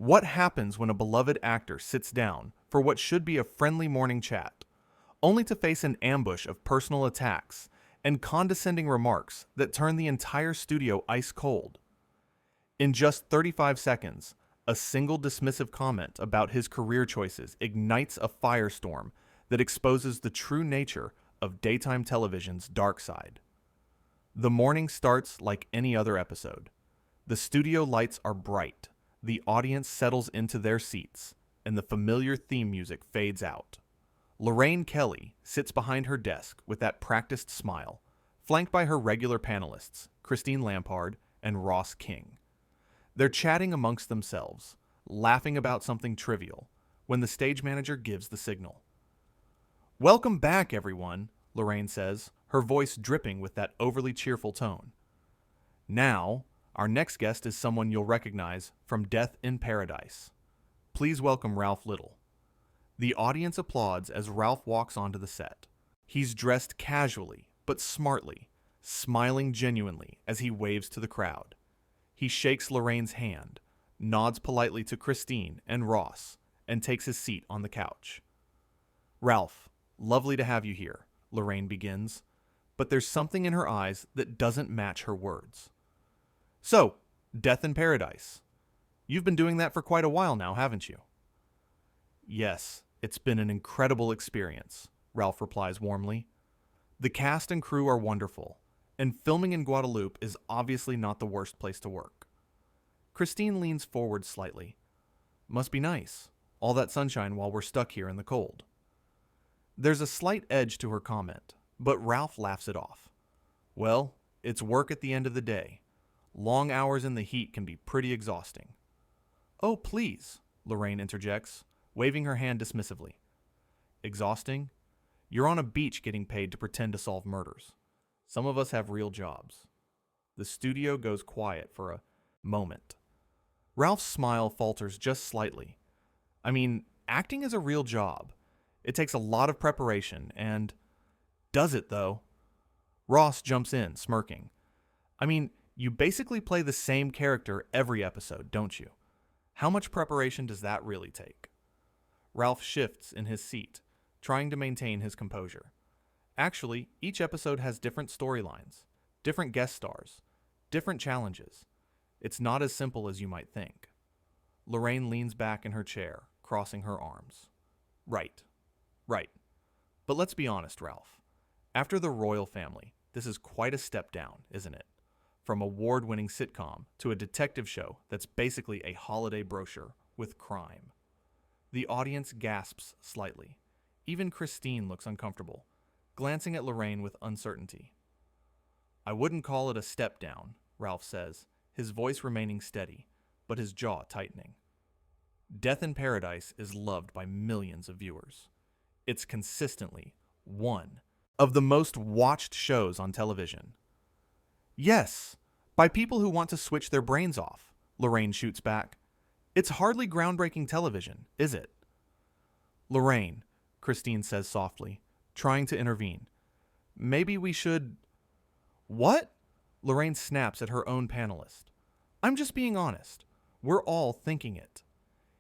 What happens when a beloved actor sits down for what should be a friendly morning chat, only to face an ambush of personal attacks and condescending remarks that turn the entire studio ice cold? In just 35 seconds, a single dismissive comment about his career choices ignites a firestorm that exposes the true nature of daytime television's dark side. The morning starts like any other episode. The studio lights are bright, the audience settles into their seats, and the familiar theme music fades out. Lorraine Kelly sits behind her desk with that practiced smile, flanked by her regular panelists, Christine Lampard and Ross King. They're chatting amongst themselves, laughing about something trivial, when the stage manager gives the signal. "Welcome back, everyone," Lorraine says, her voice dripping with that overly cheerful tone. Now, our next guest is someone you'll recognize from Death in Paradise. Please welcome Ralph Little. The audience applauds as Ralph walks onto the set. He's dressed casually, but smartly, smiling genuinely as he waves to the crowd. He shakes Lorraine's hand, nods politely to Christine and Ross, and takes his seat on the couch. "Ralph, lovely to have you here," Lorraine begins, but there's something in her eyes that doesn't match her words. "So, Death in Paradise. You've been doing that for quite a while now, haven't you?" "Yes, it's been an incredible experience," Ralph replies warmly. "The cast and crew are wonderful, and filming in Guadeloupe is obviously not the worst place to work." Christine leans forward slightly. "Must be nice, all that sunshine while we're stuck here in the cold." There's a slight edge to her comment, but Ralph laughs it off. "Well, it's work at the end of the day. Long hours in the heat can be pretty exhausting." "Oh, please," Lorraine interjects, waving her hand dismissively. "Exhausting? You're on a beach getting paid to pretend to solve murders. Some of us have real jobs." The studio goes quiet for a moment. Ralph's smile falters just slightly. "I mean, acting is a real job. It takes a lot of preparation, and..." "Does it, though?" Ross jumps in, smirking. "I mean, you basically play the same character every episode, don't you? How much preparation does that really take?" Ralph shifts in his seat, trying to maintain his composure. Actually, each episode has different storylines, different guest stars, different challenges. It's not as simple as you might think. Lorraine leans back in her chair, crossing her arms. Right. But let's be honest, Ralph. After The Royal Family, this is quite a step down, isn't it? From award-winning sitcom to a detective show that's basically a holiday brochure with crime. The audience gasps slightly. Even Christine looks uncomfortable, glancing at Lorraine with uncertainty. "I wouldn't call it a step down," Ralph says, his voice remaining steady, but his jaw tightening. Death in Paradise is loved by millions of viewers. It's consistently one of the most watched shows on television. "Yes, by people who want to switch their brains off," Lorraine shoots back. "It's hardly groundbreaking television, is it?" "Lorraine," Christine says softly, trying to intervene. "Maybe we should..." "What?" Lorraine snaps at her own panelist. "I'm just being honest. We're all thinking it."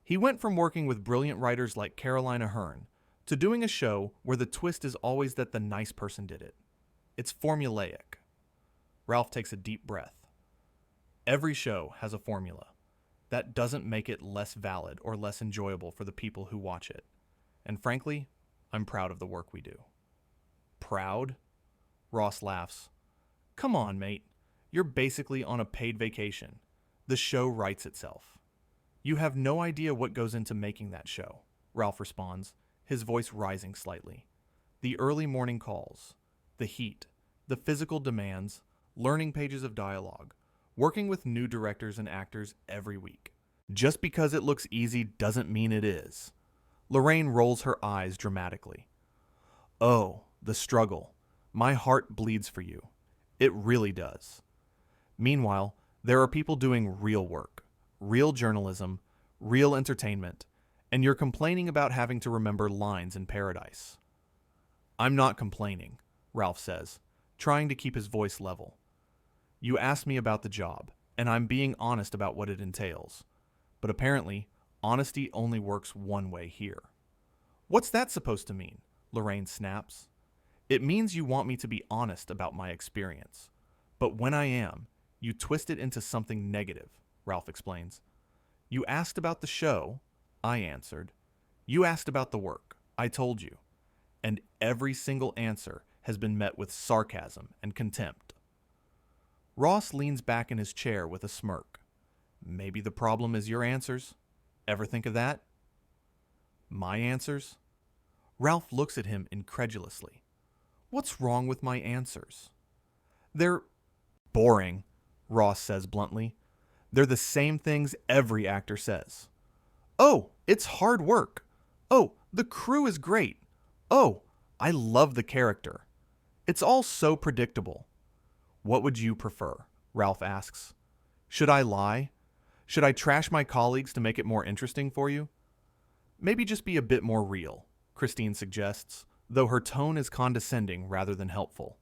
He went from working with brilliant writers like Carolina Hearn to doing a show where the twist is always that the nice person did it. It's formulaic. Ralph takes a deep breath. Every show has a formula. That doesn't make it less valid or less enjoyable for the people who watch it. And frankly, I'm proud of the work we do." "Proud?" Ross laughs. "Come on, mate. You're basically on a paid vacation. The show writes itself." "You have no idea what goes into making that show," Ralph responds, his voice rising slightly. "The early morning calls, the heat, the physical demands, learning pages of dialogue, working with new directors and actors every week. Just because it looks easy doesn't mean it is." Lorraine rolls her eyes dramatically. "Oh, the struggle. My heart bleeds for you. It really does." Meanwhile, there are people doing real work, real journalism, real entertainment, and you're complaining about having to remember lines in Paradise. "I'm not complaining," Ralph says, trying to keep his voice level. "You asked me about the job, and I'm being honest about what it entails. But apparently, honesty only works one way here. What's that supposed to mean? Lorraine snaps. It means you want me to be honest about my experience. But when I am, you twist it into something negative, Ralph explains. You asked about the show, I answered. You asked about the work, I told you. And every single answer has been met with sarcasm and contempt. Ross leans back in his chair with a smirk. Maybe the problem is your answers. Ever think of that? My answers? Ralph looks at him incredulously. What's wrong with my answers? They're boring, Ross says bluntly. They're the same things every actor says. Oh, it's hard work. Oh, the crew is great. Oh, I love the character. It's all so predictable. What would you prefer? Ralph asks. Should I lie? Should I trash my colleagues to make it more interesting for you? Maybe just be a bit more real, Christine suggests, though her tone is condescending rather than helpful.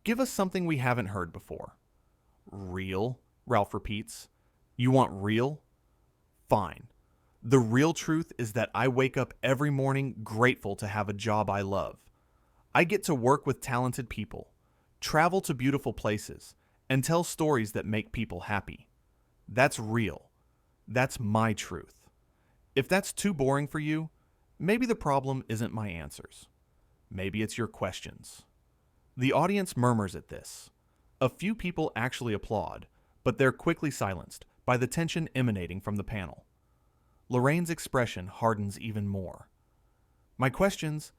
Give us something we haven't heard before. Real? Ralph repeats. You want real? Fine. The real truth is that I wake up every morning grateful to have a job I love. I get to work with talented people, travel to beautiful places, and tell stories that make people happy. That's real. That's my truth. If that's too boring for you, maybe the problem isn't my answers. Maybe it's your questions. The audience murmurs at this. A few people actually applaud, but they're quickly silenced by the tension emanating from the panel. Lorraine's expression hardens even more. My questions?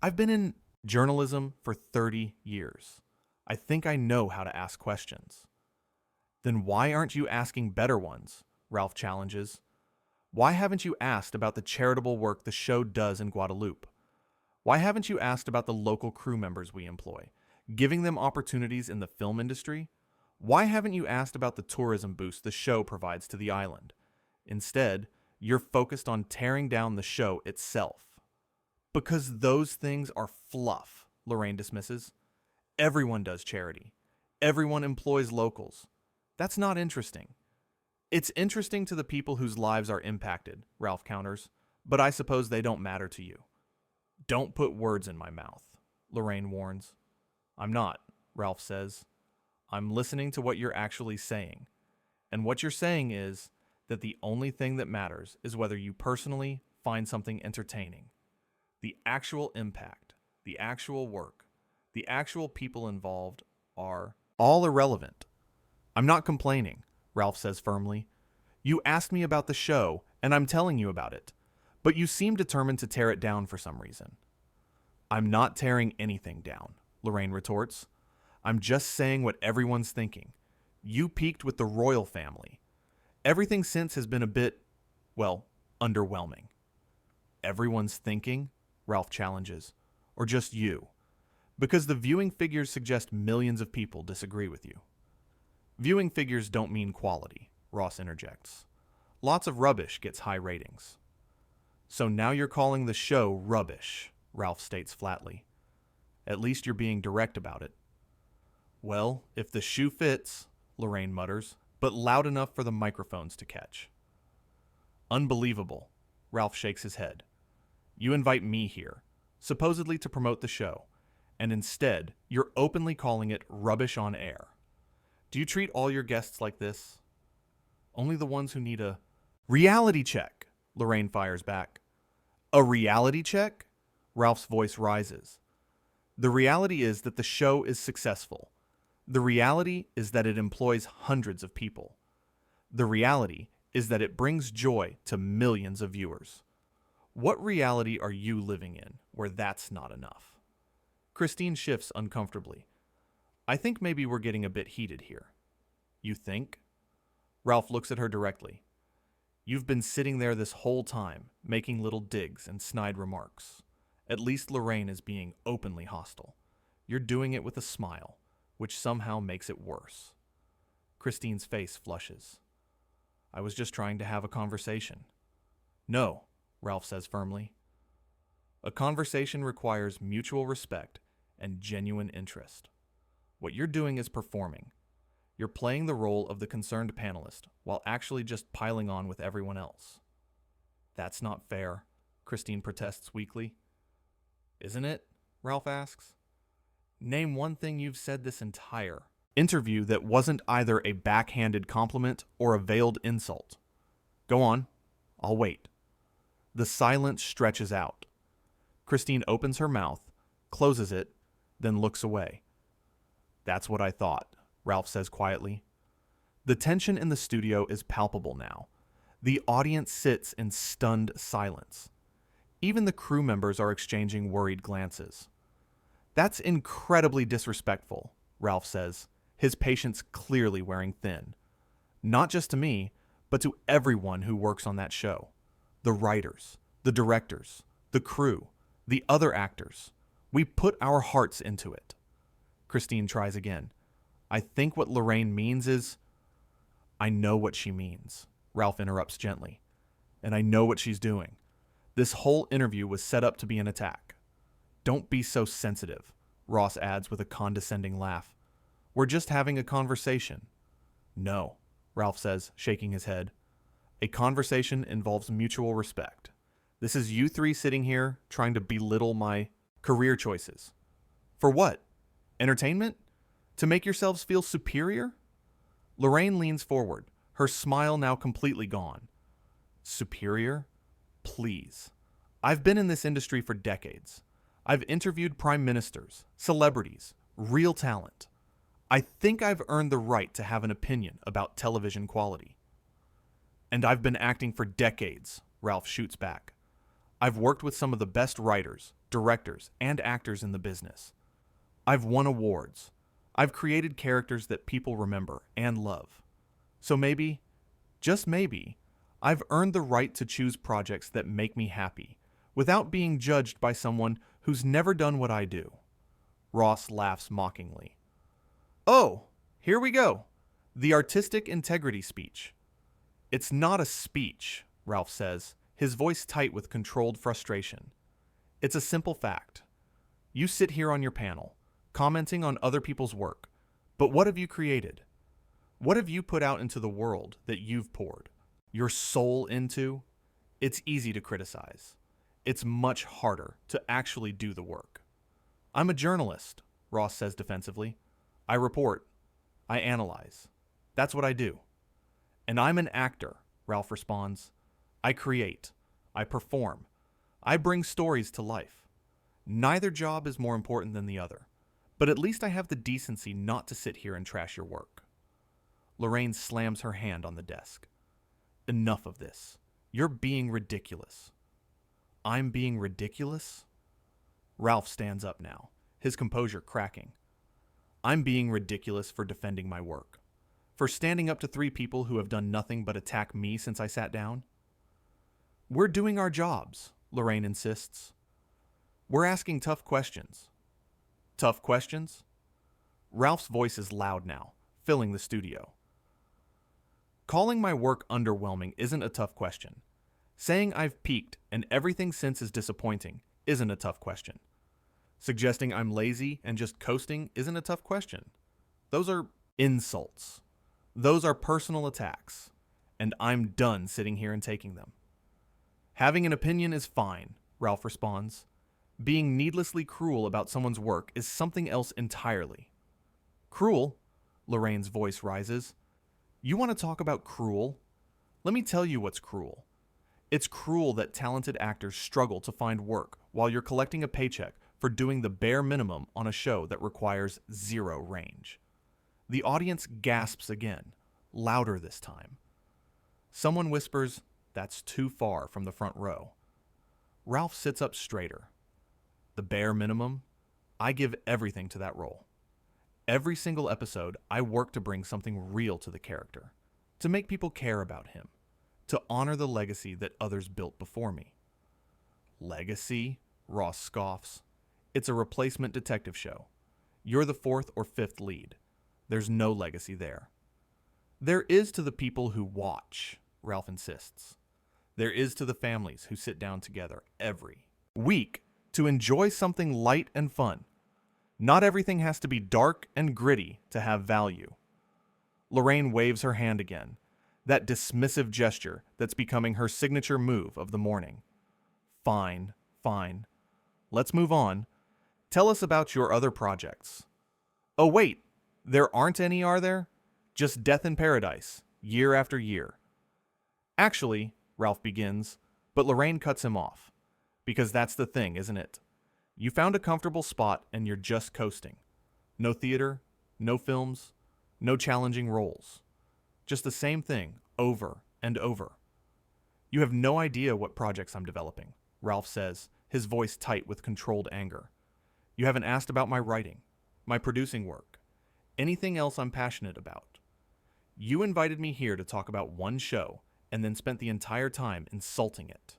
I've been in journalism for 30 years. I think I know how to ask questions. Then why aren't you asking better ones? Ralph challenges. Why haven't you asked about the charitable work the show does in Guadeloupe? Why haven't you asked about the local crew members we employ, giving them opportunities in the film industry? Why haven't you asked about the tourism boost the show provides to the island? Instead, you're focused on tearing down the show itself. Because those things are fluff, Lorraine dismisses. Everyone does charity. Everyone employs locals. That's not interesting. It's interesting to the people whose lives are impacted, Ralph counters, but I suppose they don't matter to you. Don't put words in my mouth, Lorraine warns. I'm not, Ralph says. I'm listening to what you're actually saying. And what you're saying is that the only thing that matters is whether you personally find something entertaining. The actual impact, the actual work, the actual people involved are all irrelevant. I'm not complaining, Ralph says firmly. You asked me about the show, and I'm telling you about it. But you seem determined to tear it down for some reason. I'm not tearing anything down, Lorraine retorts. I'm just saying what everyone's thinking. You peaked with the royal family. Everything since has been a bit, well, underwhelming. Everyone's thinking? Ralph challenges. Or just you? Because the viewing figures suggest millions of people disagree with you. Viewing figures don't mean quality, Ross interjects. Lots of rubbish gets high ratings. So now you're calling the show rubbish, Ralph states flatly. At least you're being direct about it. Well, if the shoe fits, Lorraine mutters, but loud enough for the microphones to catch. Unbelievable, Ralph shakes his head. You invite me here, supposedly to promote the show, and instead, you're openly calling it rubbish on air. Do you treat all your guests like this? Only the ones who need a reality check, Lorraine fires back. A reality check? Ralph's voice rises. The reality is that the show is successful. The reality is that it employs hundreds of people. The reality is that it brings joy to millions of viewers. What reality are you living in where that's not enough? Christine shifts uncomfortably. I think maybe we're getting a bit heated here. You think? Ralph looks at her directly. You've been sitting there this whole time, making little digs and snide remarks. At least Lorraine is being openly hostile. You're doing it with a smile, which somehow makes it worse. Christine's face flushes. I was just trying to have a conversation. No, Ralph says firmly. A conversation requires mutual respect and genuine interest. What you're doing is performing. You're playing the role of the concerned panelist while actually just piling on with everyone else. That's not fair, Christine protests weakly. Isn't it? Ralph asks. Name one thing you've said this entire interview that wasn't either a backhanded compliment or a veiled insult. Go on. I'll wait. The silence stretches out. Christine opens her mouth, closes it, then looks away. That's what I thought, Ralph says quietly. The tension in the studio is palpable now. The audience sits in stunned silence. Even the crew members are exchanging worried glances. That's incredibly disrespectful, Ralph says, his patience clearly wearing thin. Not just to me, but to everyone who works on that show. The writers, the directors, the crew, the other actors. We put our hearts into it. Christine tries again. I think what Lorraine means is... I know what she means, Ralph interrupts gently. And I know what she's doing. This whole interview was set up to be an attack. Don't be so sensitive, Ross adds with a condescending laugh. We're just having a conversation. No, Ralph says, shaking his head. A conversation involves mutual respect. This is you three sitting here trying to belittle my career choices. For what? Entertainment? To make yourselves feel superior? Lorraine leans forward, her smile now completely gone. Superior? Please. I've been in this industry for decades. I've interviewed prime ministers, celebrities, real talent. I think I've earned the right to have an opinion about television quality. And I've been acting for decades, Ralph shoots back. I've worked with some of the best writers, directors, and actors in the business. I've won awards. I've created characters that people remember and love. So maybe, just maybe, I've earned the right to choose projects that make me happy, without being judged by someone who's never done what I do. Ross laughs mockingly. Oh, here we go. The artistic integrity speech. It's not a speech, Ralph says, his voice tight with controlled frustration. It's a simple fact. You sit here on your panel, commenting on other people's work, but what have you created? What have you put out into the world that you've poured your soul into? It's easy to criticize. It's much harder to actually do the work. I'm a journalist, Ross says defensively. I report. I analyze. That's what I do. And I'm an actor, Ralph responds. I create. I perform. I bring stories to life. Neither job is more important than the other, but at least I have the decency not to sit here and trash your work. Lorraine slams her hand on the desk. Enough of this. You're being ridiculous. I'm being ridiculous? Ralph stands up now, his composure cracking. I'm being ridiculous for defending my work, for standing up to three people who have done nothing but attack me since I sat down. We're doing our jobs, Lorraine insists. We're asking tough questions. Tough questions? Ralph's voice is loud now, filling the studio. Calling my work underwhelming isn't a tough question. Saying I've peaked and everything since is disappointing isn't a tough question. Suggesting I'm lazy and just coasting isn't a tough question. Those are insults. Those are personal attacks, and I'm done sitting here and taking them. Having an opinion is fine, Ralph responds. Being needlessly cruel about someone's work is something else entirely. Cruel? Lorraine's voice rises. You want to talk about cruel? Let me tell you what's cruel. It's cruel that talented actors struggle to find work while you're collecting a paycheck for doing the bare minimum on a show that requires zero range. The audience gasps again, louder this time. Someone whispers, "That's too far," from the front row. Ralph sits up straighter. The bare minimum? I give everything to that role. Every single episode, I work to bring something real to the character, to make people care about him, to honor the legacy that others built before me. Legacy? Ross scoffs. It's a replacement detective show. You're the fourth or fifth lead. There's no legacy there. There is to the people who watch, Ralph insists. There is to the families who sit down together every week to enjoy something light and fun. Not everything has to be dark and gritty to have value. Lorraine waves her hand again, that dismissive gesture that's becoming her signature move of the morning. Fine, fine. Let's move on. Tell us about your other projects. Oh wait, there aren't any, are there? Just death in paradise, year after year. Actually, Ralph begins, but Lorraine cuts him off. Because that's the thing, isn't it? You found a comfortable spot and you're just coasting. No theater, no films, no challenging roles. Just the same thing, over and over. You have no idea what projects I'm developing, Ralph says, his voice tight with controlled anger. You haven't asked about my writing, my producing work, anything else I'm passionate about. You invited me here to talk about one show and then spent the entire time insulting it.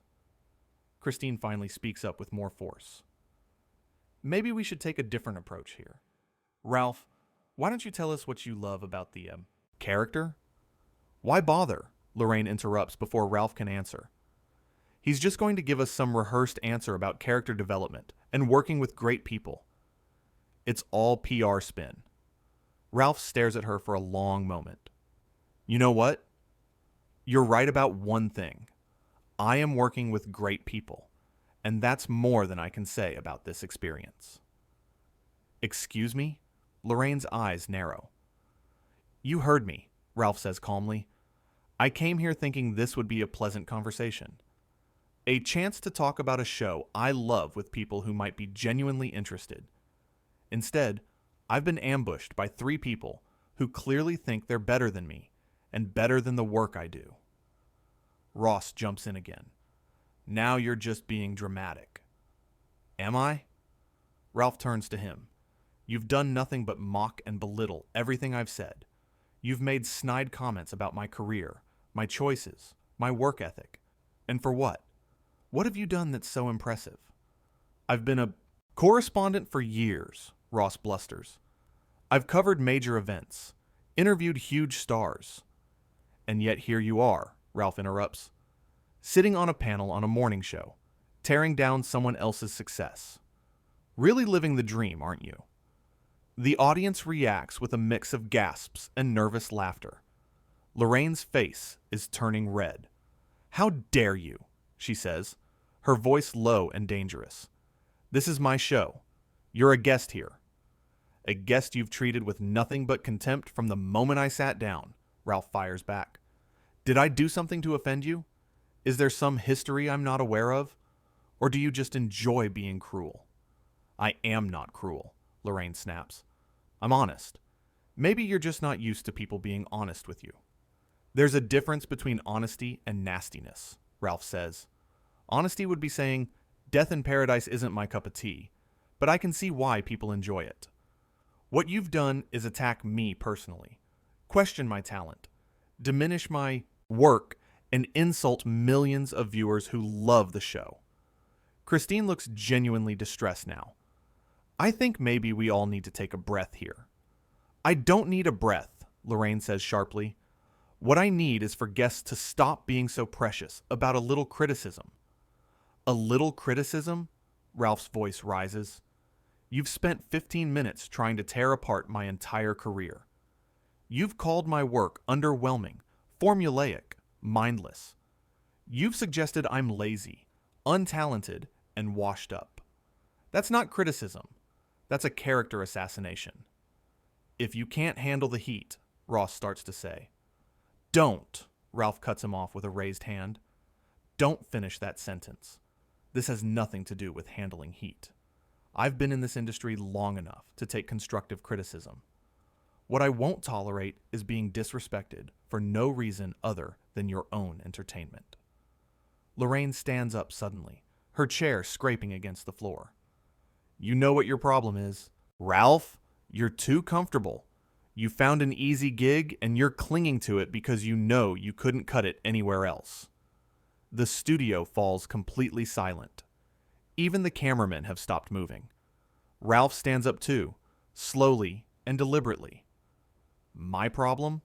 Christine finally speaks up with more force. Maybe we should take a different approach here. Ralph, why don't you tell us what you love about the character? Why bother? Lorraine interrupts before Ralph can answer. He's just going to give us some rehearsed answer about character development and working with great people. It's all PR spin. Ralph stares at her for a long moment. You know what? You're right about one thing. I am working with great people, and that's more than I can say about this experience. Excuse me? Lorraine's eyes narrow. You heard me, Ralph says calmly. I came here thinking this would be a pleasant conversation. A chance to talk about a show I love with people who might be genuinely interested. Instead, I've been ambushed by 3 people who clearly think they're better than me and better than the work I do. Ross jumps in again. Now you're just being dramatic. Am I? Ralph turns to him. You've done nothing but mock and belittle everything I've said. You've made snide comments about my career, my choices, my work ethic. And for what? What have you done that's so impressive? I've been a correspondent for years, Ross blusters. I've covered major events, interviewed huge stars. And yet here you are, Ralph interrupts, sitting on a panel on a morning show, tearing down someone else's success. Really living the dream, aren't you? The audience reacts with a mix of gasps and nervous laughter. Lorraine's face is turning red. How dare you, she says, her voice low and dangerous. This is my show. You're a guest here. A guest you've treated with nothing but contempt from the moment I sat down, Ralph fires back. Did I do something to offend you? Is there some history I'm not aware of? Or do you just enjoy being cruel? I am not cruel, Lorraine snaps. I'm honest. Maybe you're just not used to people being honest with you. There's a difference between honesty and nastiness, Ralph says. Honesty would be saying, death in paradise isn't my cup of tea, but I can see why people enjoy it. What you've done is attack me personally, question my talent, diminish my work, and insult millions of viewers who love the show. Christine looks genuinely distressed now. I think maybe we all need to take a breath here. I don't need a breath, Lorraine says sharply. What I need is for guests to stop being so precious about a little criticism. A little criticism? Ralph's voice rises. You've spent 15 minutes trying to tear apart my entire career. You've called my work underwhelming, formulaic, mindless. You've suggested I'm lazy, untalented, and washed up. That's not criticism. That's a character assassination. If you can't handle the heat, Ross starts to say. Don't, Ralph cuts him off with a raised hand. Don't finish that sentence. This has nothing to do with handling heat. I've been in this industry long enough to take constructive criticism. What I won't tolerate is being disrespected for no reason other than your own entertainment. Lorraine stands up suddenly, her chair scraping against the floor. You know what your problem is. Ralph, you're too comfortable. You found an easy gig and you're clinging to it because you know you couldn't cut it anywhere else. The studio falls completely silent. Even the cameramen have stopped moving. Ralph stands up too, slowly and deliberately. My problem?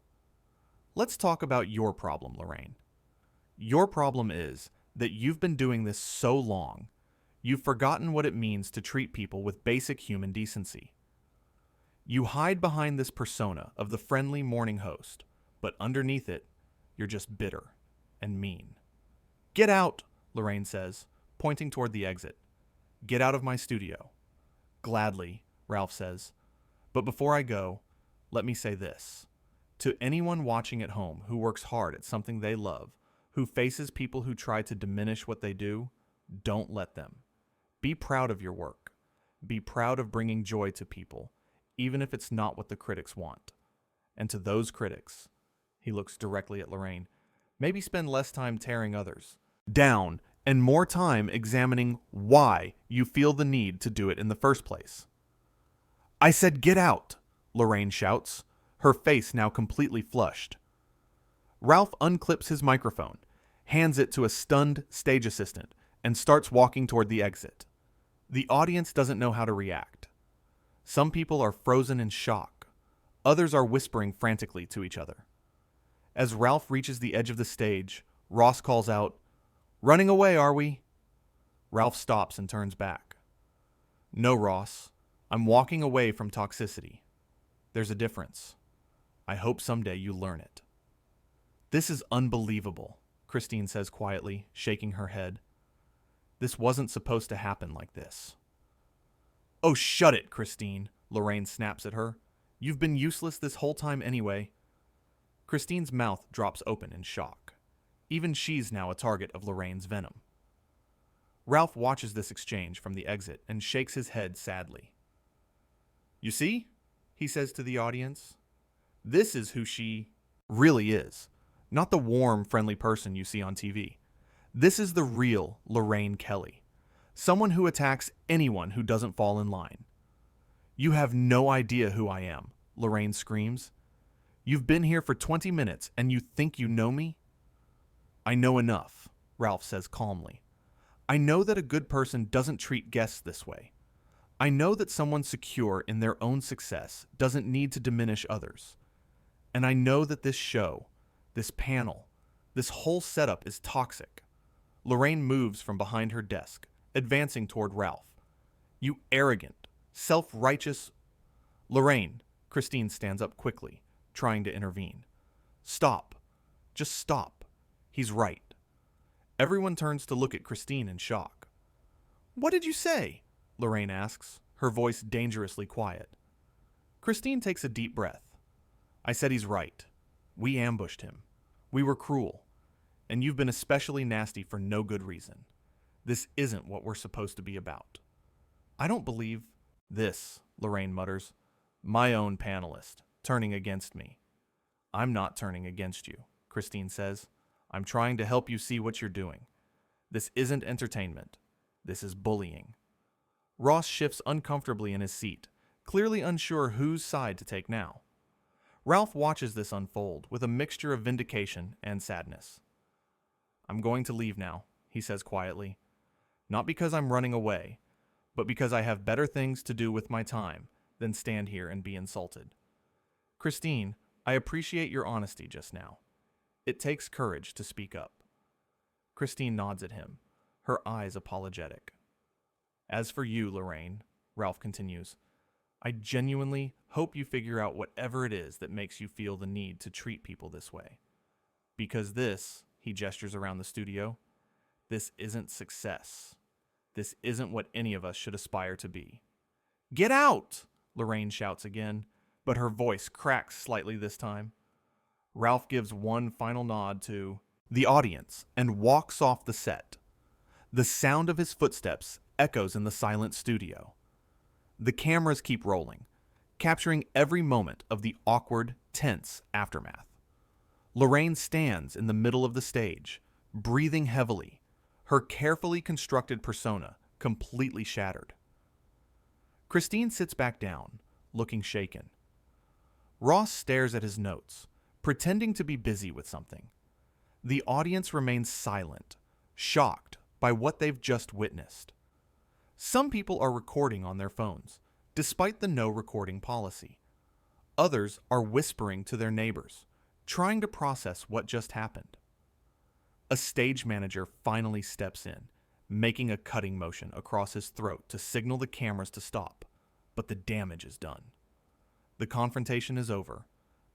Let's talk about your problem, Lorraine. Your problem is that you've been doing this so long, you've forgotten what it means to treat people with basic human decency. You hide behind this persona of the friendly morning host, but underneath it, you're just bitter and mean. Get out, Lorraine says, pointing toward the exit. Get out of my studio. Gladly, Ralph says. But before I go, let me say this. To anyone watching at home who works hard at something they love, who faces people who try to diminish what they do, don't let them. Be proud of your work. Be proud of bringing joy to people, even if it's not what the critics want. And to those critics, he looks directly at Lorraine, maybe spend less time tearing others down and more time examining why you feel the need to do it in the first place. I said get out, Lorraine shouts, her face now completely flushed. Ralph unclips his microphone, hands it to a stunned stage assistant, and starts walking toward the exit. The audience doesn't know how to react. Some people are frozen in shock. Others are whispering frantically to each other. As Ralph reaches the edge of the stage, Ross calls out, "Running away, are we?" Ralph stops and turns back. "No, Ross. I'm walking away from toxicity. There's a difference. I hope someday you learn it." "This is unbelievable," Christine says quietly, shaking her head. "This wasn't supposed to happen like this." "Oh, shut it, Christine," Lorraine snaps at her. "You've been useless this whole time anyway." Christine's mouth drops open in shock. Even she's now a target of Lorraine's venom. Ralph watches this exchange from the exit and shakes his head sadly. "You see?" he says to the audience. "This is who she really is. Not the warm, friendly person you see on TV. This is the real Lorraine Kelly. Someone who attacks anyone who doesn't fall in line." "You have no idea who I am," Lorraine screams. "You've been here for 20 minutes and you think you know me?" "I know enough," Ralph says calmly. "I know that a good person doesn't treat guests this way. I know that someone secure in their own success doesn't need to diminish others. And I know that this show, this panel, this whole setup is toxic." Lorraine moves from behind her desk, advancing toward Ralph. "You arrogant, self-righteous—" "Lorraine," Christine stands up quickly, trying to intervene. "Stop. Just stop. He's right." Everyone turns to look at Christine in shock. "What did you say?" Lorraine asks, her voice dangerously quiet. Christine takes a deep breath. "I said he's right. We ambushed him. We were cruel. And you've been especially nasty for no good reason. This isn't what we're supposed to be about." "I don't believe this," Lorraine mutters. "My own panelist, turning against me." "I'm not turning against you," Christine says. "I'm trying to help you see what you're doing. This isn't entertainment. This is bullying." Ross shifts uncomfortably in his seat, clearly unsure whose side to take now. Ralph watches this unfold with a mixture of vindication and sadness. "I'm going to leave now," he says quietly. "Not because I'm running away, but because I have better things to do with my time than stand here and be insulted. Christine, I appreciate your honesty just now. It takes courage to speak up." Christine nods at him, her eyes apologetic. "As for you, Lorraine," Ralph continues, "I genuinely hope you figure out whatever it is that makes you feel the need to treat people this way. Because this," he gestures around the studio, "this isn't success. This isn't what any of us should aspire to be." "Get out!" Lorraine shouts again, but her voice cracks slightly this time. Ralph gives one final nod to the audience and walks off the set. The sound of his footsteps echoes in the silent studio. The cameras keep rolling, capturing every moment of the awkward, tense aftermath. Lorraine stands in the middle of the stage, breathing heavily, her carefully constructed persona completely shattered. Christine sits back down, looking shaken. Ross stares at his notes, pretending to be busy with something. The audience remains silent, shocked by what they've just witnessed. Some people are recording on their phones, despite the no recording policy. Others are whispering to their neighbors, trying to process what just happened. A stage manager finally steps in, making a cutting motion across his throat to signal the cameras to stop, but the damage is done. The confrontation is over,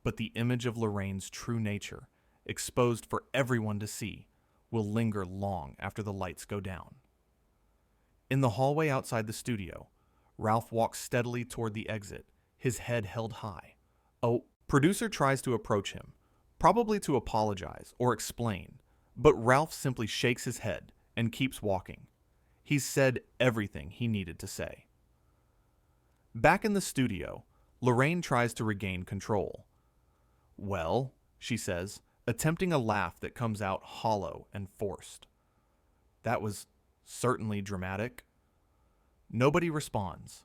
but the image of Lorraine's true nature, exposed for everyone to see, will linger long after the lights go down. In the hallway outside the studio, Ralf walks steadily toward the exit, his head held high. A producer tries to approach him, probably to apologize or explain, but Ralf simply shakes his head and keeps walking. He's said everything he needed to say. Back in the studio, Lorraine tries to regain control. "Well," she says, attempting a laugh that comes out hollow and forced. "That was certainly dramatic." Nobody responds.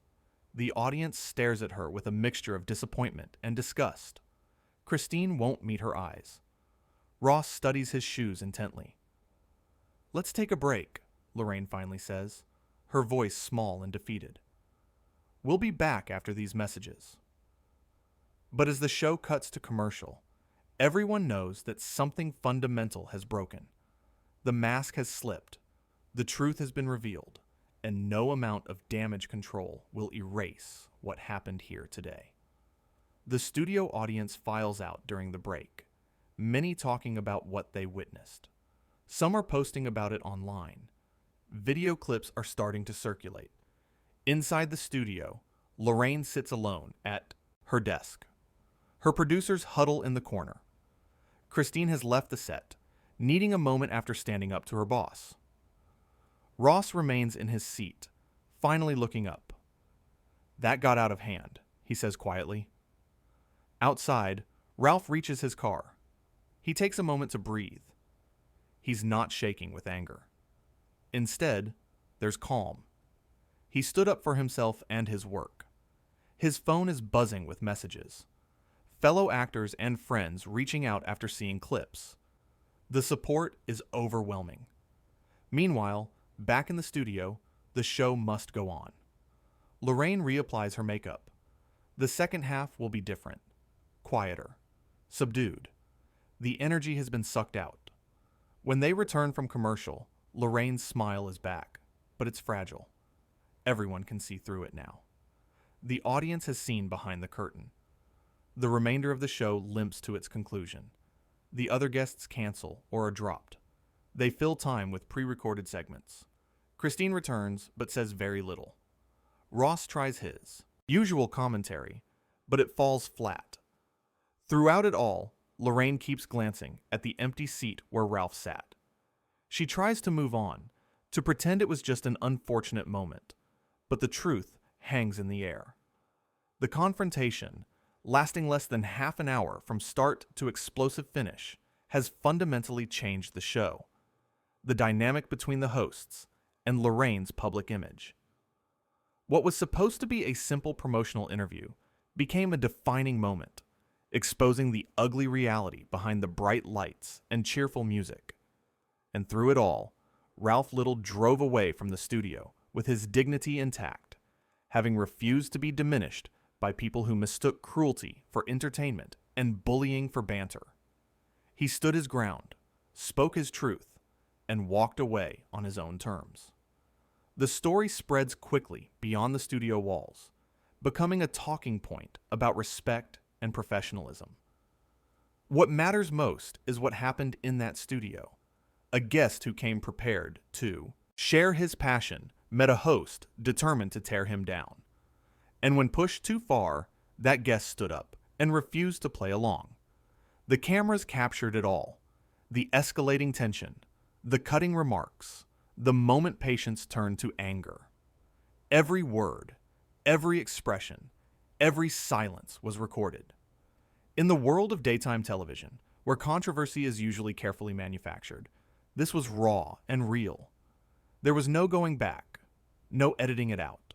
The audience stares at her with a mixture of disappointment and disgust. Christine won't meet her eyes. Ross studies his shoes intently. "Let's take a break," Lorraine finally says, her voice small and defeated. "We'll be back after these messages." But as the show cuts to commercial, everyone knows that something fundamental has broken. The mask has slipped, the truth has been revealed, and no amount of damage control will erase what happened here today. The studio audience files out during the break, many talking about what they witnessed. Some are posting about it online. Video clips are starting to circulate. Inside the studio, Lorraine sits alone at her desk. Her producers huddle in the corner. Christine has left the set, needing a moment after standing up to her boss. Ross remains in his seat, finally looking up. "That got out of hand," he says quietly. Outside, Ralf reaches his car. He takes a moment to breathe. He's not shaking with anger. Instead, there's calm. He stood up for himself and his work. His phone is buzzing with messages. Fellow actors and friends reaching out after seeing clips. The support is overwhelming. Meanwhile, back in the studio, the show must go on. Lorraine reapplies her makeup. The second half will be different. Quieter. Subdued. The energy has been sucked out. When they return from commercial, Lorraine's smile is back, but it's fragile. Everyone can see through it now. The audience has seen behind the curtain. The remainder of the show limps to its conclusion. The other guests cancel or are dropped. They fill time with pre-recorded segments. Christine returns, but says very little. Ross tries his usual commentary, but it falls flat. Throughout it all, Lorraine keeps glancing at the empty seat where Ralf sat. She tries to move on, to pretend it was just an unfortunate moment, but the truth hangs in the air. The confrontation, lasting less than half an hour from start to explosive finish, has fundamentally changed the show, the dynamic between the hosts, and Lorraine's public image. What was supposed to be a simple promotional interview became a defining moment, exposing the ugly reality behind the bright lights and cheerful music. And through it all, Ralf Little drove away from the studio with his dignity intact, having refused to be diminished by people who mistook cruelty for entertainment and bullying for banter. He stood his ground, spoke his truth, and walked away on his own terms. The story spreads quickly beyond the studio walls, becoming a talking point about respect and professionalism. What matters most is what happened in that studio. A guest who came prepared to share his passion met a host determined to tear him down. And when pushed too far, that guest stood up and refused to play along. The cameras captured it all. The escalating tension, the cutting remarks, the moment patience turned to anger. Every word, every expression, every silence was recorded. In the world of daytime television, where controversy is usually carefully manufactured, this was raw and real. There was no going back, no editing it out.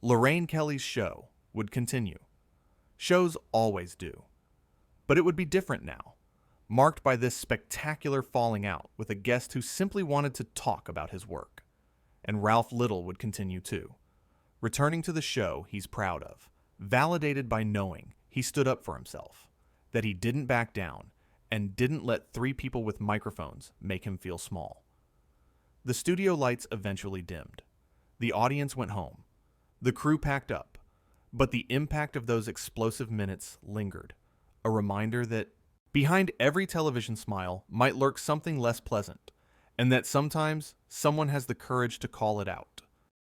Lorraine Kelly's show would continue. Shows always do. But it would be different now, marked by this spectacular falling out with a guest who simply wanted to talk about his work. And Ralf Little would continue too, returning to the show he's proud of, validated by knowing he stood up for himself, that he didn't back down, and didn't let three people with microphones make him feel small. The studio lights eventually dimmed. The audience went home. The crew packed up. But the impact of those explosive minutes lingered, a reminder that behind every television smile might lurk something less pleasant, and that sometimes someone has the courage to call it out.